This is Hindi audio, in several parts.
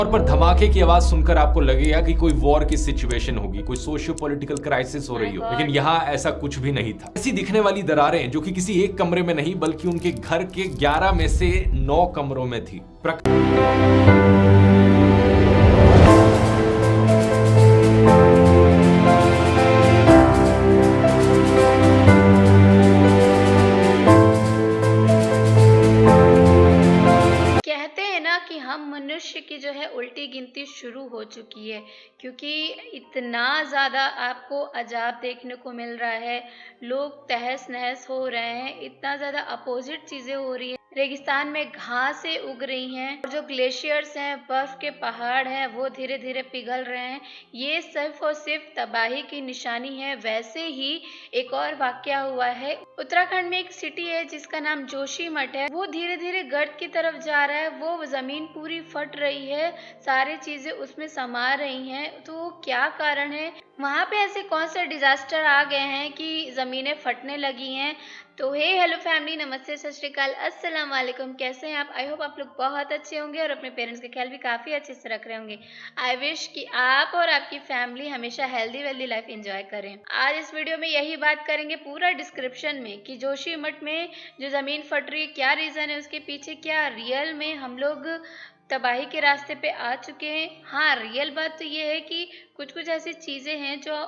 और पर धमाके की आवाज सुनकर आपको लगेगा कि कोई वॉर की सिचुएशन होगी, कोई सोशियो पॉलिटिकल क्राइसिस हो रही हो, लेकिन यहाँ ऐसा कुछ भी नहीं था। ऐसी दिखने वाली दरारें जो कि किसी एक कमरे में नहीं बल्कि उनके घर के 11 में से 9 कमरों में थी। कि हम मनुष्य की जो है उल्टी गिनती शुरू हो चुकी है, क्योंकि इतना ज़्यादा आपको अजाब देखने को मिल रहा है। लोग तहस नहस हो रहे हैं, इतना ज़्यादा अपोजिट चीज़ें हो रही है। रेगिस्तान में घासें उग रही हैं और जो ग्लेशियर्स हैं, बर्फ के पहाड़ हैं, वो धीरे धीरे पिघल रहे हैं। ये सिर्फ और सिर्फ तबाही की निशानी है। वैसे ही एक और वाकया हुआ है। उत्तराखंड में एक सिटी है जिसका नाम जोशीमठ है, वो धीरे धीरे गर्त की तरफ जा रहा है। वो जमीन पूरी फट रही है, सारी चीजें उसमें समा रही हैं। तो क्या कारण है, वहाँ पे ऐसे कौन से डिजास्टर आ गए हैं कि जमीनें फटने लगी हैं? तो हे हेलो फैमिली, नमस्ते, सत श्री अकाल, अस्सलाम वालेकुम। कैसे हैं आप? आई होप आप लोग बहुत अच्छे होंगे और अपने पेरेंट्स का ख्याल भी काफ़ी अच्छे से रख रहे होंगे। आई विश कि आप और आपकी फैमिली हमेशा हेल्दी वेल्दी लाइफ एंजॉय करें। आज इस वीडियो में यही बात करेंगे पूरा डिस्क्रिप्शन में कि जोशीमठ में जो ज़मीन फट रही है, क्या रीज़न है उसके पीछे, क्या रियल में हम लोग तबाही के रास्ते पे आ चुके हैं। हाँ, रियल बात तो ये है कि कुछ कुछ ऐसी चीज़ें हैं जो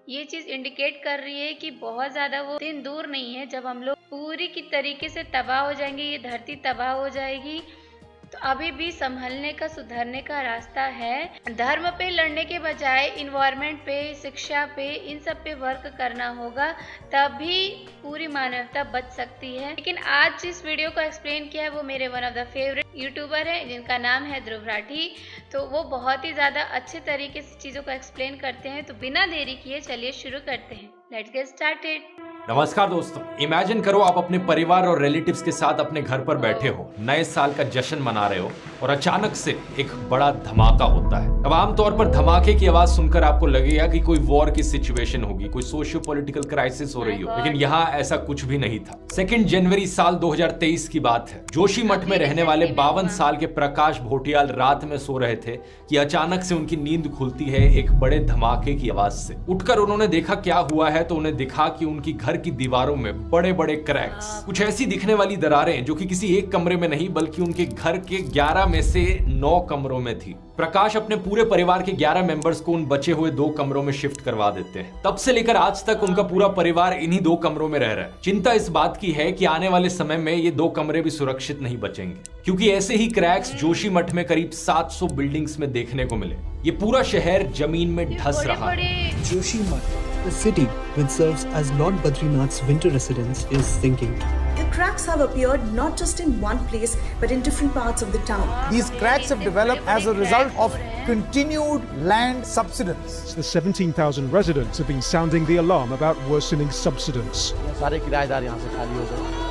ये चीज़ इंडिकेट कर रही है कि बहुत ज़्यादा वो दिन दूर नहीं है जब हम लोग पूरी की तरीके से तबाह हो जाएंगे, ये धरती तबाह हो जाएगी। तो अभी भी संभलने का, सुधरने का रास्ता है। धर्म पे लड़ने के बजाय इन्वायरमेंट पे, शिक्षा पे, इन सब पे वर्क करना होगा, तभी पूरी मानवता बच सकती है। लेकिन आज जिस वीडियो को एक्सप्लेन किया है वो मेरे one of the favourite YouTuber है जिनका नाम है ध्रुव राठी। तो वो बहुत ही ज़्यादा अच्छे तरीके से चीज़ों को एक्सप्लेन करते हैं। तो बिना देरी किए चलिए शुरू करते हैं। Let's get started. नमस्कार दोस्तों, इमेजिन करो आप अपने परिवार और रिलेटिव्स के साथ अपने घर पर बैठे हो, नए साल का जश्न मना रहे हो और अचानक से एक बड़ा धमाका होता है। अब आमतौर पर धमाके की आवाज सुनकर आपको लगेगा कि कोई वॉर की सिचुएशन होगी, कोई सोशियो पॉलिटिकल क्राइसिस हो रही हो, लेकिन यहाँ ऐसा कुछ भी नहीं था। 2 जनवरी साल 2023 की बात है। जोशीमठ में रहने वाले 52 साल के प्रकाश भोटियाल रात में सो रहे थे कि अचानक से उनकी नींद खुलती है एक बड़े धमाके की आवाज से। उठकर उन्होंने देखा क्या हुआ है, तो उन्हें दिखा कि उनकी घर की दीवारों में बड़े बड़े क्रैक्स, कुछ ऐसी दिखने वाली दरारें जो कि किसी एक कमरे में नहीं बल्कि उनके घर के 11 में से 9 कमरों में थी। प्रकाश अपने पूरे परिवार के 11 मेंबर्स को उन बचे हुए 2 कमरों में शिफ्ट करवा देते हैं। तब से लेकर आज तक उनका पूरा परिवार इन्हीं 2 कमरों में रह रहा है। चिंता इस बात की है कि आने वाले समय में ये 2 कमरे भी सुरक्षित नहीं बचेंगे, क्योंकि ऐसे ही क्रैक्स जोशीमठ में करीब 700 बिल्डिंग्स में देखने को मिले। ये पूरा शहर जमीन में धंस रहा है। Joshimठ, the city which serves as Lord Badrinath's winter residence, is sinking. The cracks have appeared not just in one place but in different parts of the town. These cracks have developed as a result of continued land subsidence. The 17,000 residents have been sounding the alarm about worsening subsidence. सारे किराएदार यहाँ से खाली हो गए।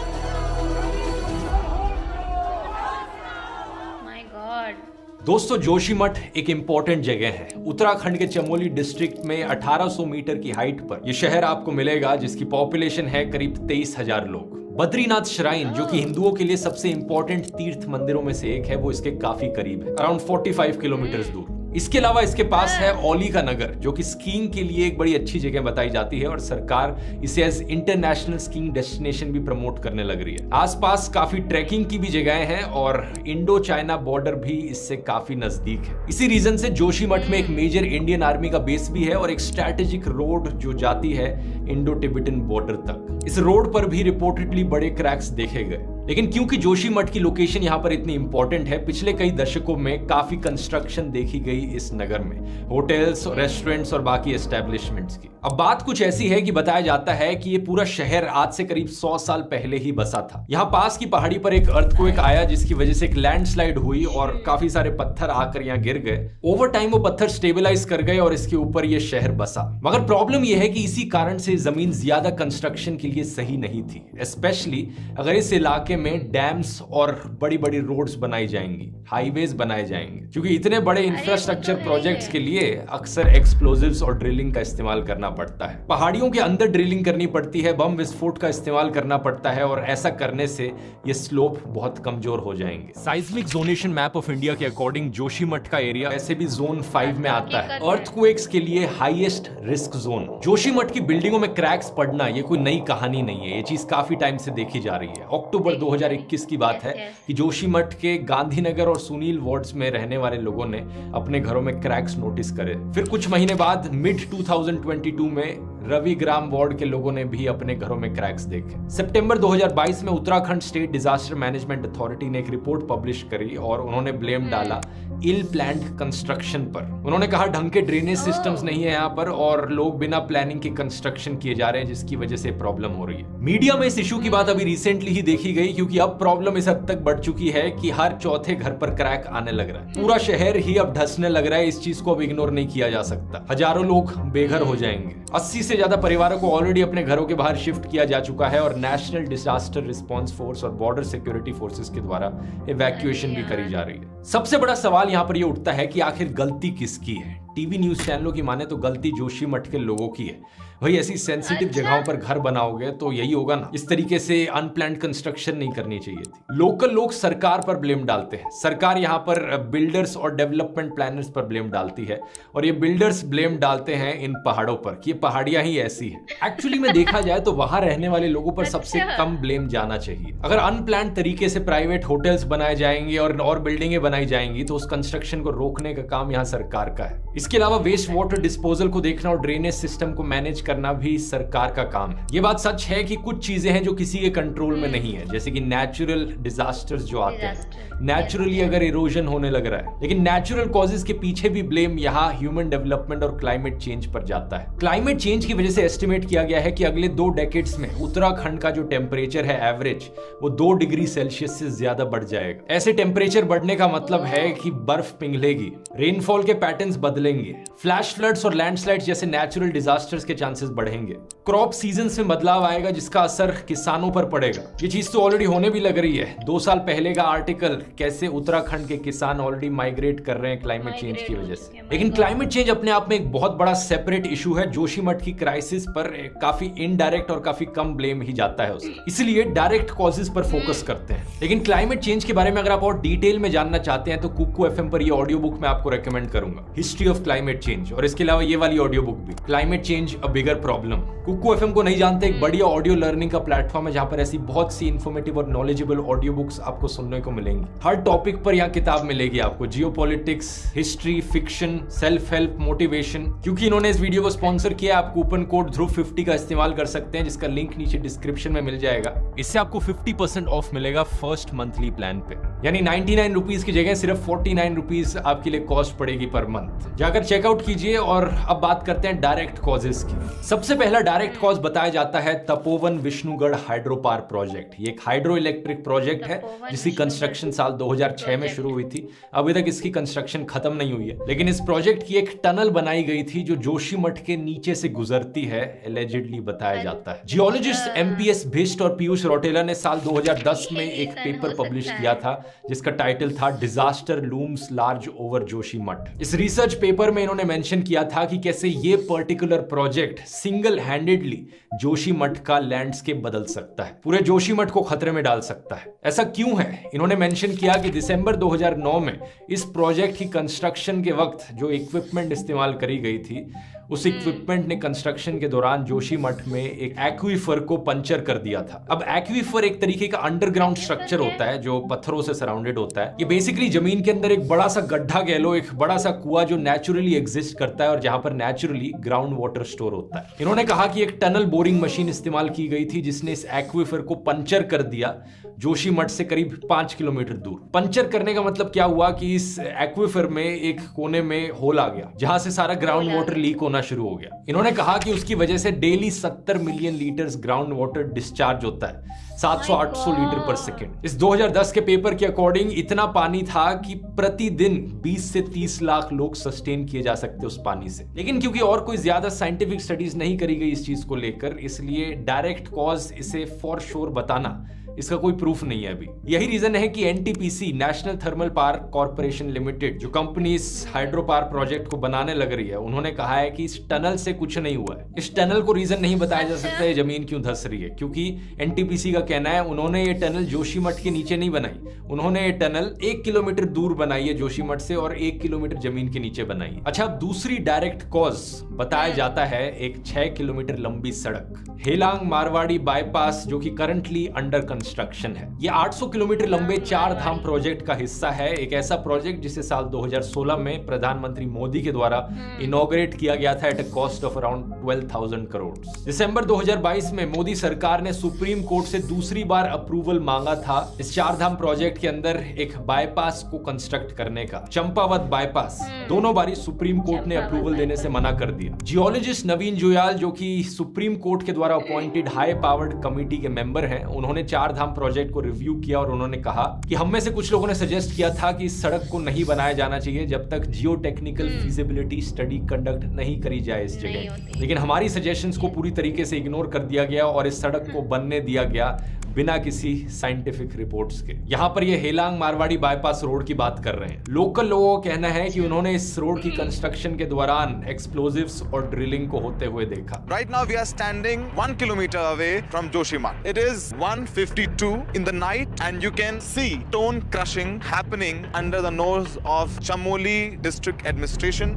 दोस्तों, जोशीमठ एक इंपॉर्टेंट जगह है। उत्तराखंड के चमोली डिस्ट्रिक्ट में 1800 मीटर की हाइट पर यह शहर आपको मिलेगा, जिसकी पॉपुलेशन है करीब 23,000 लोग। बद्रीनाथ श्राइन, जो कि हिंदुओं के लिए सबसे इंपॉर्टेंट तीर्थ मंदिरों में से एक है, वो इसके काफी करीब है, अराउंड 45 किलोमीटर दूर। इसके अलावा इसके पास है औली का नगर, जो कि स्कीइंग के लिए एक बड़ी अच्छी जगह बताई जाती है और सरकार इसे एज इंटरनेशनल स्कीइंग डेस्टिनेशन भी प्रमोट करने लग रही है। आसपास काफी ट्रैकिंग की भी जगहें हैं और इंडो चाइना बॉर्डर भी इससे काफी नजदीक है। इसी रीजन से जोशीमठ में एक मेजर इंडियन आर्मी का बेस भी है और एक स्ट्रैटेजिक रोड जो जाती है इंडो टिबेटन बॉर्डर तक। इस रोड पर भी रिपोर्टेडली बड़े क्रैक्स देखे गए। लेकिन क्योंकि जोशीमठ की लोकेशन यहाँ पर इतनी इंपॉर्टेंट है, पिछले कई दशकों में काफी कंस्ट्रक्शन देखी गई इस नगर में, होटल्स, रेस्टोरेंट्स और बाकी एस्टेब्लिशमेंट्स की। अब बात कुछ ऐसी है कि बताया जाता है कि ये पूरा शहर आज से करीब 100 साल पहले ही बसा था। यहाँ पास की पहाड़ी पर एक अर्थक्वेक आया, जिसकी वजह से एक लैंडस्लाइड हुई और काफी सारे पत्थर आकर यहाँ गिर गए। ओवर टाइम वो पत्थर स्टेबलाइज कर गए और इसके ऊपर ये शहर बसा। मगर प्रॉब्लम यह है कि इसी कारण से जमीन ज्यादा कंस्ट्रक्शन के लिए सही नहीं थी, स्पेशली अगर इस इलाके इलाके में डैम्स और बड़ी बड़ी रोड्स बनाई जाएंगी, हाईवेज बनाए जाएंगे, क्योंकि इतने बड़े इंफ्रास्ट्रक्चर प्रोजेक्ट्स के लिए अक्सर एक्सप्लोजिव्स और ड्रिलिंग का इस्तेमाल करना पड़ता है। पहाड़ियों के अंदर ड्रिलिंग करनी पड़ती है, बम विस्फोट का इस्तेमाल करना पड़ता है और ऐसा करने से ये स्लोप बहुत कमजोर हो जाएंगे। Seismic zonation map of India के अकॉर्डिंग जोशीमठ का एरिया ऐसे भी जोन 5 में आता है, अर्थक्वेक्स के लिए हाईएस्ट रिस्क जोन। जोशीमठ की बिल्डिंगों में क्रैक्स पड़ना ये कोई नई कहानी नहीं है, ये चीज काफी टाइम से देखी जा रही है। अक्टूबर 2021 की बात है कि जोशीमठ के गांधीनगर और सुनील वार्ड्स में रहने वाले लोगों ने अपने घरों में क्रैक्स नोटिस करे। फिर कुछ महीने बाद मिड 2022 में रविग्राम वार्ड के लोगों ने भी अपने घरों में क्रैक्स देखे। सितंबर 2022 में Uttarakhand state disaster management authority ने एक रिपोर्ट पब्लिश करी और उन्होंने ब्लेम डाला इल प्लान्ड कंस्ट्रक्शन पर। उन्होंने कहा ढंग के ड्रेनेज सिस्टम्स नहीं है यहाँ पर और लोग बिना प्लानिंग के कंस्ट्रक्शन किए जा रहे हैं, जिसकी वजह से प्रॉब्लम हो रही है। मीडिया में इस इशू की बात अभी रिसेंटली ही देखी गई, क्योंकि अब प्रॉब्लम इस हद तक बढ़ चुकी है कि हर चौथे घर पर क्रैक आने लग रहा है। पूरा शहर ही अब धंसने लग रहा है, इस चीज को अब इग्नोर नहीं किया जा सकता। हजारों लोग बेघर हो जाएंगे। 80 से ज्यादा परिवारों को ऑलरेडी अपने घरों के बाहर शिफ्ट किया जा चुका है और नेशनल डिजास्टर रिस्पांस फोर्स और बॉर्डर सिक्योरिटी फोर्सेस के द्वारा इवैक्यूएशन भी करी जा रही है। सबसे बड़ा सवाल यहाँ पर यह उठता है कि आखिर गलती किसकी है? टीवी न्यूज चैनलों की माने तो गलती जोशीमठ के लोगों की है। भाई ऐसी सेंसिटिव जगहों पर घर बनाओगे तो यही होगा ना। इस तरीके से अनप्लान्ड कंस्ट्रक्शन नहीं करनी चाहिए थी। लोकल लोग सरकार पर ब्लेम डालते हैं। सरकार यहाँ पर बिल्डर्स और डेवलपमेंट प्लानर्स पर ब्लेम डालती है और ये बिल्डर्स ब्लेम डालते हैं इन पहाड़ों पर कि ये पहाड़ियां ही ऐसी है। एक्चुअली में देखा जाए तो वहां रहने वाले लोगों पर सबसे कम ब्लेम जाना चाहिए। अगर अनप्लान्ड तरीके से प्राइवेट होटल्स बनाए जाएंगे और बिल्डिंगें बनाई जाएंगी तो उस कंस्ट्रक्शन को रोकने का काम यहाँ सरकार का है। इसके अलावा वेस्ट वाटर डिस्पोजल को देखना और ड्रेनेज सिस्टम को मैनेज करना भी सरकार का काम है। ये बात सच है कि कुछ चीजें हैं जो किसी के कंट्रोल में नहीं है, जैसे कि नेचुरल डिजास्टर्स जो आते हैं। नेचुरली अगर इरोजन होने लग रहा है, लेकिन नेचुरल कॉजेज के पीछे भी ब्लेम यहाँ ह्यूमन डेवलपमेंट और क्लाइमेट चेंज पर जाता है। क्लाइमेट चेंज की वजह से एस्टिमेट किया गया है कि अगले 2 डेकेड्स में उत्तराखंड का जो टेम्परेचर है एवरेज, वो 2 डिग्री सेल्सियस से ज्यादा बढ़ जाएगा। ऐसे टेम्परेचर बढ़ने का मतलब है कि बर्फ पिघलेगी, रेनफॉल के पैटर्न्स बदलेंगे, फ्लैश फ्लड्स और लैंडस्लाइड्स जैसे नेचुरल डिजास्टर्स के चांसेस बढ़ेंगे, क्रॉप सीजन में बदलाव आएगा जिसका असर किसानों पर पड़ेगा। ये चीज तो ऑलरेडी होने भी लग रही है। 2 साल पहले का आर्टिकल कैसे उत्तराखंड के किसान ऑलरेडी माइग्रेट कर रहे हैं क्लाइमेट चेंज की वजह से। लेकिन क्लाइमेट चेंज अपने आप में एक बहुत बड़ा सेपरेट इशू है। जोशीमठ की क्राइसिस पर काफी इनडायरेक्ट और काफी कम ब्लेम ही जाता है उसका, इसलिए डायरेक्ट कॉजेज पर फोकस करते हैं। लेकिन क्लाइमेट चेंज के बारे में अगर आप और डिटेल में जानना चाहते हैं तो कुकू एफएम पर ये ऑडियो बुक मैं आपको रेकमेंड करूंगा, हिस्ट्री ऑफ क्लाइमेट चेंज, और इसके अलावा ये वाली ऑडियो बुक भी, climate change a bigger problem. Kuku FM को नहीं जानते, एक बढ़िया ऑडियो लर्निंग का प्लेटफॉर्म है जहां पर ऐसी बहुत सी इन्फॉर्मेटिव और नॉलेजेबल ऑडियो बुक्स आपको सुनने को मिलेंगी। हर टॉपिक पर यहाँ किताब मिलेगी आपको, geopolitics, history, fiction, self help, motivation. क्योंकि इन्होंने इस वीडियो को स्पॉन्सर किया, आप कूपन कोड ध्रुव50 का इस्तेमाल कर सकते हैं, जिसका लिंक नीचे डिस्क्रिप्शन में मिल जाएगा। इससे आपको 50% ऑफ मिलेगा फर्स्ट मंथली प्लान पे, यानी 99 रुपीज की जगह सिर्फ 49 रुपीज आपके लिए कॉस्ट पड़ेगी पर मंथ। जाकर चेकआउट कीजिए। और अब बात करते हैं डायरेक्ट कॉजेज की। सबसे पहला डायरेक्ट कॉज बताया जाता है Tapovan Vishnugarh hydro power project. ये एक हाइड्रो इलेक्ट्रिक प्रोजेक्ट है जिसकी कंस्ट्रक्शन साल 2006 में शुरू हुई थी। अभी तक इसकी कंस्ट्रक्शन खत्म नहीं हुई है, लेकिन इस प्रोजेक्ट की एक टनल बनाई गई थी जो जोशीमठ के नीचे से गुजरती है, एलिजिडली बताया जाता है। जियोलॉजिस्ट एमपीएस भिष्ट और पीयूष रौटेला ने साल 2010 में एक पेपर पब्लिश किया था जिसका टाइटल था disaster looms large over Joshimath. इस रिसर्च पेपर में इन्होंने मेंशन किया था कि कैसे ये particular project single handedly Joshimath का लैंडस्केप बदल सकता है, पूरे जोशीमठ को खतरे में डाल सकता है। ऐसा क्यों है? इन्होंने मेंशन किया कि दिसंबर 2009 में इस प्रोजेक्ट की कंस्ट्रक्शन के वक्त जो इक्विपमेंट इस्तेमाल करी गई थी, उस इक्विपमेंट ने कंस्ट्रक्शन के दौरान जोशीमठ में एक एक्वीफर को पंचर कर दिया था। अब एक्वीफर एक तरीके का अंडरग्राउंड स्ट्रक्चर होता है जो पत्थरों से सराउंडेड होता है। ये बेसिकली जमीन के अंदर एक बड़ा सा गड्ढा कह लो, एक बड़ा सा कुआं जो नेचुरली एग्जिस्ट करता है और जहां पर नेचुरली ग्राउंड वाटर स्टोर होता है। इन्होंने कहा कि एक टनल बोरिंग मशीन इस्तेमाल की गई थी जिसने इस एक्वीफर को पंचर कर दिया जोशीमठ से करीब 5 किलोमीटर दूर। पंचर करने का मतलब क्या हुआ कि इस एक्वीफर में एक कोने में होल आ गया जहां से सारा ग्राउंड वाटर लीक होना शुरू हो गया। इन्होंने कहा कि उसकी वजह से daily 70 million litres ground water discharge होता है, 700-800 लीटर पर सेकेंड। इस 2010 के पेपर के अकॉर्डिंग इतना पानी था कि प्रतिदिन 20 से 30 लाख लोग सस्टेन किए जा सकते उस पानी से। लेकिन क्योंकि और कोई ज्यादा साइंटिफिक स्टडीज नहीं करी गई इस चीज को लेकर, इसलिए डायरेक्ट कॉज इसे फॉर श्योर बताना इसका कोई प्रूफ नहीं है अभी। यही रीजन है कि NTPC, national thermal power corporation limited, जो कंपनी इस हाइड्रो पावर प्रोजेक्ट को बनाने लग रही है, उन्होंने कहा है कि इस टनल से कुछ नहीं हुआ है। इस टनल को रीजन नहीं बताया जा सकता है जमीन क्यों धंस रही है, क्योंकि एनटीपीसी का कहना है उन्होंने ये टनल जोशीमठ के नीचे नहीं बनाई, उन्होंने ये टनल 1 किलोमीटर दूर बनाई है जोशीमठ से और 1 किलोमीटर जमीन के नीचे बनाई। अच्छा, दूसरी डायरेक्ट कॉज बताया जाता है एक 6 किलोमीटर लंबी सड़क हेलांग मारवाड़ी बाईपास, जो कि करंटली अंडर कंस्ट्रक्शन है। ये 800 किलोमीटर लंबे 4 धाम प्रोजेक्ट का हिस्सा है, एक ऐसा प्रोजेक्ट जिसे साल 2016 में प्रधानमंत्री मोदी के द्वारा इनॉग्रेट किया गया था at a cost of around 12,000 crore. दिसंबर 2022 में मोदी सरकार ने सुप्रीम कोर्ट से दूसरी बार अप्रूवल मांगा था इस 4 धाम प्रोजेक्ट के अंदर एक बाईपास को कंस्ट्रक्ट करने का, चंपावत बाईपास। दोनों बारी सुप्रीम कोर्ट ने अप्रूवल देने से मना कर दिया। जियोलॉजिस्ट नवीन जुयाल, जो कि सुप्रीम कोर्ट के द्वारा अपॉइंटेड हाई पावर्ड कमेटी के मेंबर हैं, उन्होंने 4 धाम प्रोजेक्ट को रिव्यू किया और उन्होंने कहा कि हम में से कुछ लोगों ने सजेस्ट किया था कि इस सड़क को नहीं बनाया जाना चाहिए जब तक जियो टेक्निकल फिजिबिलिटी स्टडी कंडक्ट नहीं करी जाए इस जगह, लेकिन हमारी सजेशंस को पूरी तरीके से इग्नोर कर दिया गया और इस सड़क को बनने दिया गया बिना किसी साइंटिफिक रिपोर्ट्स के। यहाँ पर ये हेलांग मारवाड़ी बाईपास रोड की बात कर रहे हैं। लोकल लोगों का कहना है कि उन्होंने इस रोड की कंस्ट्रक्शन के दौरान एक्सप्लोजिव्स और ड्रिलिंग को होते हुए देखा। Right now we are standing 1 kilometer away from Joshimath. It is 1:52 in the night and you can see stone crushing happening under the nose of Chamoli district administration.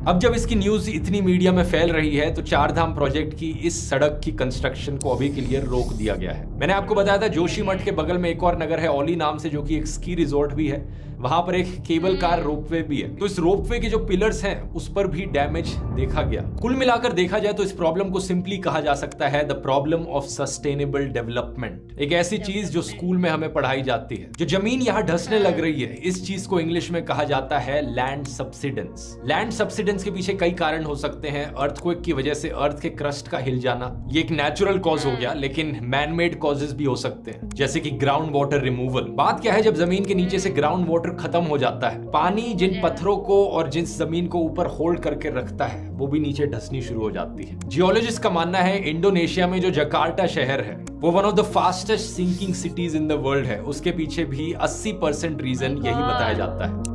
अब जब इसकी न्यूज इतनी मीडिया में फैल रही है तो 4 धाम प्रोजेक्ट की इस सड़क की कंस्ट्रक्शन को अभी के लिए रोक दिया गया है। मैंने आपको बताया था जोशीमठ के बगल में एक और नगर है औली नाम से, जो कि एक स्की रिजॉर्ट भी है, वहां पर एक केबल कार रोपवे भी है। तो इस रोपवे के जो पिलर्स हैं उस पर भी डैमेज देखा गया। कुल मिलाकर देखा जाए तो इस प्रॉब्लम को सिंपली कहा जा सकता है the problem of sustainable development. एक ऐसी चीज जो स्कूल में हमें पढ़ाई जाती है। जो जमीन यहाँ ढसने लग रही है, इस चीज को इंग्लिश में कहा जाता है लैंड सब्सिडेंस। लैंड सब्सिडेंस के पीछे कई कारण हो सकते हैं। अर्थक्वेक की वजह से अर्थ के क्रस्ट का हिल जाना, ये एक नेचुरल कॉज हो गया, लेकिन मैन मेड कॉजेस भी हो सकते हैं, जैसे कि ग्राउंड वाटर रिमूवल। बात क्या है, जब जमीन के नीचे से ग्राउंड वाटर खत्म हो जाता है, पानी जिन पत्थरों को और जिस जमीन को ऊपर होल्ड करके रखता है वो भी नीचे धंसनी शुरू हो जाती है। जियोलॉजिस्ट का मानना है इंडोनेशिया में जो जकार्ता शहर है वो one of the fastest sinking cities in the world है। उसके पीछे भी 80% रीजन यही बताया जाता है।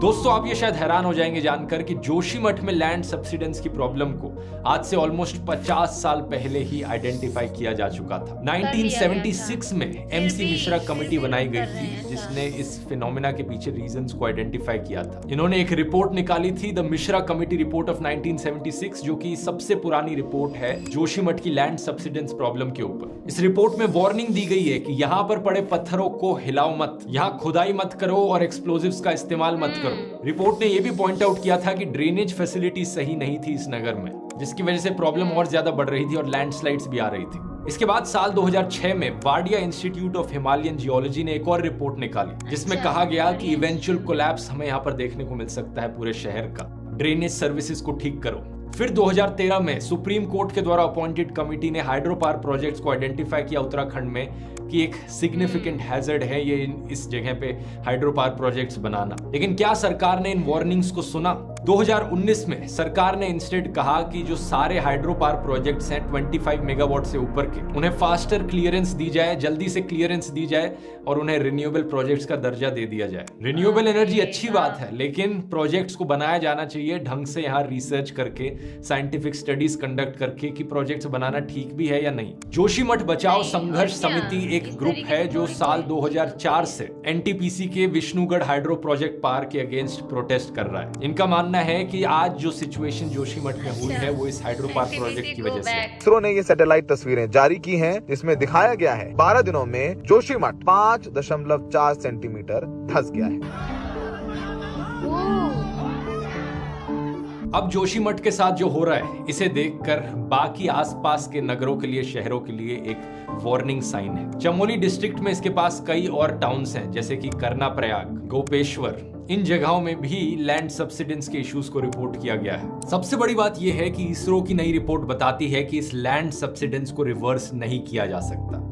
दोस्तों, आप ये शायद हैरान हो जाएंगे जानकर कि जोशीमठ में लैंड सब्सिडेंस की प्रॉब्लम को आज से ऑलमोस्ट 50 साल पहले ही आइडेंटिफाई किया जा चुका था। 1976 में एमसी मिश्रा कमेटी बनाई गई थी जिसने इस फिनोमेना के पीछे रीजंस को आइडेंटिफाई किया था। इन्होंने एक रिपोर्ट निकाली थी, the Mishra committee report of 1976, जो कि सबसे पुरानी रिपोर्ट है जोशीमठ की लैंड सब्सिडेंस प्रॉब्लम के ऊपर। इस रिपोर्ट में वार्निंग दी गई है कि यहाँ पर पड़े पत्थरों को हिलाओ मत, यहाँ खुदाई मत करो और एक्सप्लोजिव्स का इस्तेमाल मत करो। रिपोर्ट ने यह भी पॉइंट आउट किया था कि ड्रेनेज फैसिलिटी सही नहीं थी इस नगर में, जिसकी वजह से प्रॉब्लम और ज्यादा बढ़ रही थी और लैंडस्लाइड्स भी आ रही थी। इसके बाद साल 2006 में Wadia institute of Himalayan geology ने एक और रिपोर्ट निकाली जिसमें कहा गया कि इवेंचुअल कोलैप्स हमें यहाँ पर देखने को मिल सकता है पूरे शहर का। ड्रेनेज सर्विसेज को ठीक करो। फिर 2013 में सुप्रीम कोर्ट के द्वारा अपॉइंटेड कमेटी ने हाइड्रो पावर प्रोजेक्ट्स को आइडेंटिफाई किया उत्तराखंड में कि एक सिग्निफिकेंट हैजर्ड है ये इस जगह पे हाइड्रो पावर प्रोजेक्ट्स बनाना। लेकिन क्या सरकार ने इन वार्निंग्स को सुना? 2019 में सरकार ने इंस्टेड कहा कि जो सारे हाइड्रो पावर प्रोजेक्ट्स हैं 25 मेगावाट से ऊपर के, उन्हें फास्टर क्लियरेंस दी जाए, जल्दी से क्लियरेंस दी जाए और उन्हें रिन्यूएबल प्रोजेक्ट्स का दर्जा दे दिया जाए। रिन्यूएबल एनर्जी अच्छी बात है, लेकिन प्रोजेक्ट्स को बनाया जाना चाहिए ढंग से, यहाँ रिसर्च करके, साइंटिफिक स्टडीज कंडक्ट करके कि प्रोजेक्ट्स बनाना ठीक भी है या नहीं। जोशीमठ बचाओ संघर्ष समिति एक ग्रुप है जो साल 2004 से एनटीपीसी के विष्णुगढ़ हाइड्रो प्रोजेक्ट पार के अगेंस्ट प्रोटेस्ट कर रहा है। इनका मानना है कि आज जो सिचुएशन जोशीमठ में हुई है वो इस हाइड्रो पावर प्रोजेक्ट की वजह से है। इसरो ने ये सैटेलाइट तस्वीरें जारी की हैं जिसमें दिखाया गया है 12 दिनों में जोशीमठ 5.4 सेंटीमीटर धंस गया है। अब जोशीमठ के साथ जो हो रहा है इसे देखकर बाकी आसपास के नगरों के लिए, शहरों के लिए एक वार्निंग साइन है। चमोली डिस्ट्रिक्ट में इसके पास कई और टाउन्स हैं जैसे कि कर्नाप्रयाग, गोपेश्वर। इन जगहों में भी लैंड सब्सिडेंस के इश्यूज को रिपोर्ट किया गया है। सबसे बड़ी बात यह है कि इसरो की नई रिपोर्ट बताती है कि इस लैंड सब्सिडेंस को रिवर्स नहीं किया जा सकता।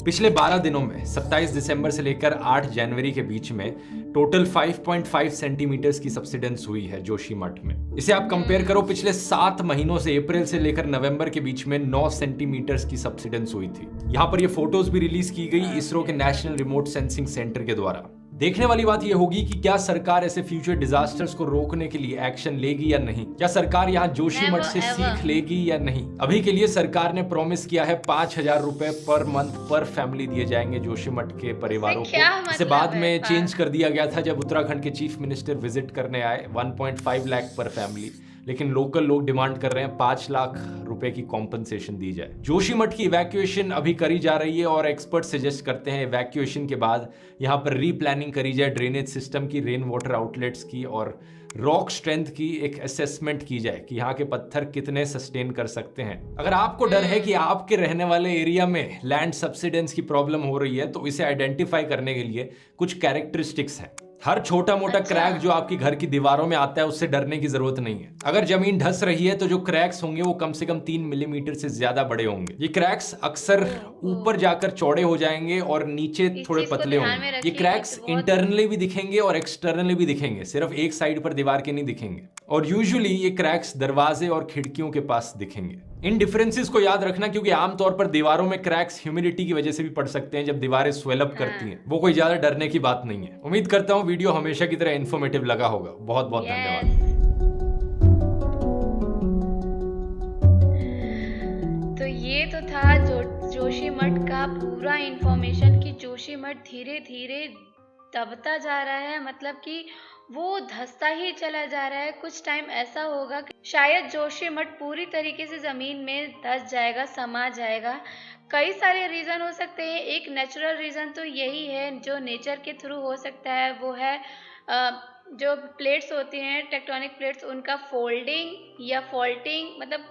पिछले 12 दिनों में 27 दिसंबर से लेकर 8 जनवरी के बीच में टोटल 5.5 सेंटीमीटर्स की सब्सिडेंस हुई है जोशीमठ में। इसे आप कंपेयर करो पिछले 7 महीनों से अप्रैल से लेकर नवंबर के बीच में 9 सेंटीमीटर्स की सब्सिडेंस हुई थी। यहाँ पर ये फोटोज भी रिलीज की गई इसरो के नेशनल रिमोट सेंसिंग सेंटर के द्वारा। देखने वाली बात यह होगी कि क्या सरकार ऐसे फ्यूचर डिजास्टर्स को रोकने के लिए एक्शन लेगी या नहीं, क्या सरकार यहाँ जोशीमठ से सीख लेगी या नहीं। अभी के लिए सरकार ने प्रॉमिस किया है 5,000 रुपए पर मंथ पर फैमिली दिए जाएंगे जोशीमठ के परिवारों को। इसे बाद में चेंज कर दिया गया था जब उत्तराखंड के चीफ मिनिस्टर विजिट करने आए, 1.5 लाख पर फैमिली। लेकिन लोकल लोग डिमांड कर रहे हैं 5 लाख रुपए की कॉम्पनसेशन दी जाए। जोशीमठ की इवैक्यूएशन अभी करी जा रही है और एक्सपर्ट सजेस्ट करते हैं इवैक्यूएशन के बाद यहाँ पर रीप्लानिंग करी जाए ड्रेनेज सिस्टम की, रेन वाटर आउटलेट्स की और रॉक स्ट्रेंथ की एक असेसमेंट की जाए कि यहाँ के पत्थर कितने सस्टेन कर सकते हैं। अगर आपको डर है कि आपके रहने वाले एरिया में लैंड सब्सिडेंस की प्रॉब्लम हो रही है तो इसे आइडेंटिफाई करने के लिए कुछ कैरेक्टरिस्टिक्स हैं। हर छोटा मोटा क्रैक जो आपकी घर की दीवारों में आता है उससे डरने की जरूरत नहीं है। अगर जमीन धंस रही है तो जो क्रैक्स होंगे वो कम से कम 3 मिलीमीटर से ज्यादा बड़े होंगे। ये क्रैक्स अक्सर ऊपर जाकर चौड़े हो जाएंगे और नीचे थोड़े पतले होंगे। ये क्रैक्स इंटरनली भी दिखेंगे और एक्सटर्नली भी दिखेंगे, सिर्फ एक साइड पर दीवार के नहीं दिखेंगे। और यूजुअली ये क्रैक्स दरवाजे और खिड़कियों के पास दिखेंगे। इन डिफरेंसेस को याद रखना क्योंकि आमतौर पर दीवारों में क्रैक्स ह्यूमिडिटी की वजह से भी पड़ सकते हैं जब दीवारें स्वेल अप करती हैं। वो कोई ज्यादा डरने की बात नहीं है। उम्मीद करता हूँ वीडियो हमेशा की तरह इन्फॉर्मेटिव लगा होगा। बहुत बहुत धन्यवाद। तो ये तो था जोशीमठ का पूरा इंफॉर्मेशन कि जोशीमठ धीरे धीरे दबता जा रहा है, मतलब कि वो धंसता ही चला जा रहा है। कुछ टाइम ऐसा होगा कि शायद जोशीमठ पूरी तरीके से जमीन में धंस जाएगा, समा जाएगा। कई सारे रीज़न हो सकते हैं। एक नेचुरल रीज़न तो यही है जो नेचर के थ्रू हो सकता है, वो है जो प्लेट्स होती हैं, टेक्टोनिक प्लेट्स, उनका फोल्डिंग या फॉल्टिंग, मतलब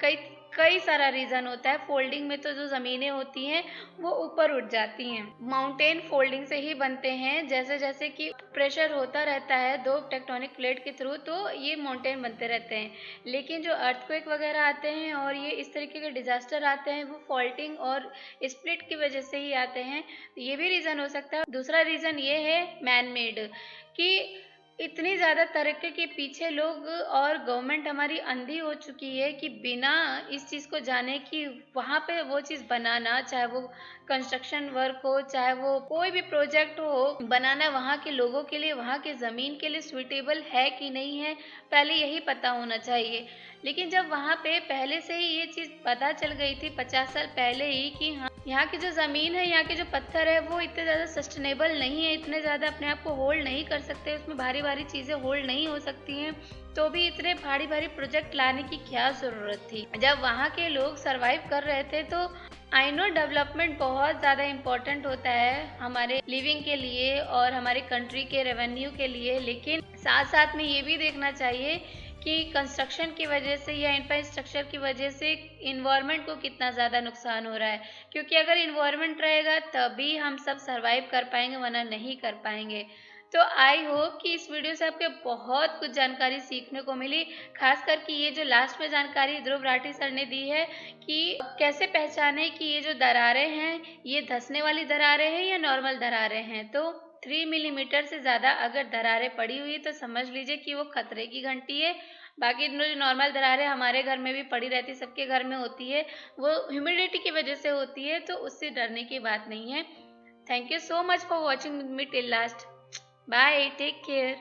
कई सारा रीज़न होता है। फोल्डिंग में तो जो ज़मीनें होती हैं वो ऊपर उठ जाती हैं। माउंटेन फोल्डिंग से ही बनते हैं। जैसे जैसे कि प्रेशर होता रहता है दो टेक्टोनिक प्लेट के थ्रू तो ये माउंटेन बनते रहते हैं। लेकिन जो अर्थक्वेक वगैरह आते हैं और ये इस तरीके के डिजास्टर आते हैं वो फॉल्टिंग और स्प्लिट की वजह से ही आते हैं। ये भी रीज़न हो सकता है। दूसरा रीज़न ये है मैन मेड, कि इतनी ज़्यादा तरक्की के पीछे लोग और गवर्नमेंट हमारी अंधी हो चुकी है कि बिना इस चीज़ को जाने कि वहाँ पे वो चीज़ बनाना, चाहे वो कंस्ट्रक्शन वर्क हो, चाहे वो कोई भी प्रोजेक्ट हो, बनाना वहाँ के लोगों के लिए, वहाँ के ज़मीन के लिए सूटेबल है कि नहीं है, पहले यही पता होना चाहिए। लेकिन जब वहाँ पे पहले से ही ये चीज़ पता चल गई थी 50 साल पहले ही कि हाँ, यहाँ की जो ज़मीन है, यहाँ के जो पत्थर है वो इतने ज़्यादा सस्टेनेबल नहीं है, इतने ज़्यादा अपने आप को होल्ड नहीं कर सकते, उसमें भारी भारी चीज़ें होल्ड नहीं हो सकती हैं, तो भी इतने भारी भारी प्रोजेक्ट लाने की क्या ज़रूरत थी। जब वहाँ के लोग सर्वाइव कर रहे थे तो आई नो डेवलपमेंट बहुत ज़्यादा इम्पोर्टेंट होता है हमारे लिविंग के लिए और हमारे कंट्री के रेवेन्यू के लिए, लेकिन साथ साथ में ये भी देखना चाहिए कि कंस्ट्रक्शन की वजह से या इंफ्रास्ट्रक्चर की वजह से इन्वायरमेंट को कितना ज़्यादा नुकसान हो रहा है। क्योंकि अगर इन्वायरमेंट रहेगा तभी हम सब सर्वाइव कर पाएंगे, वरना नहीं कर पाएंगे। तो आई होप कि इस वीडियो से आपको बहुत कुछ जानकारी सीखने को मिली, खास करके ये जो लास्ट में जानकारी ध्रुव राठी सर ने दी है कि कैसे पहचाने कि ये जो दरारें हैं ये धंसने वाली दरारें हैं या नॉर्मल दरारें हैं। तो 3 मिलीमीटर से ज़्यादा अगर दरारें पड़ी हुई तो समझ लीजिए कि वो खतरे की घंटी है। बाकी जो नॉर्मल दरारें हमारे घर में भी पड़ी रहती, सबके घर में होती है, वो ह्यूमिडिटी की वजह से होती है, तो उससे डरने की बात नहीं है। Thank you so much for watching me till last. Bye, take care.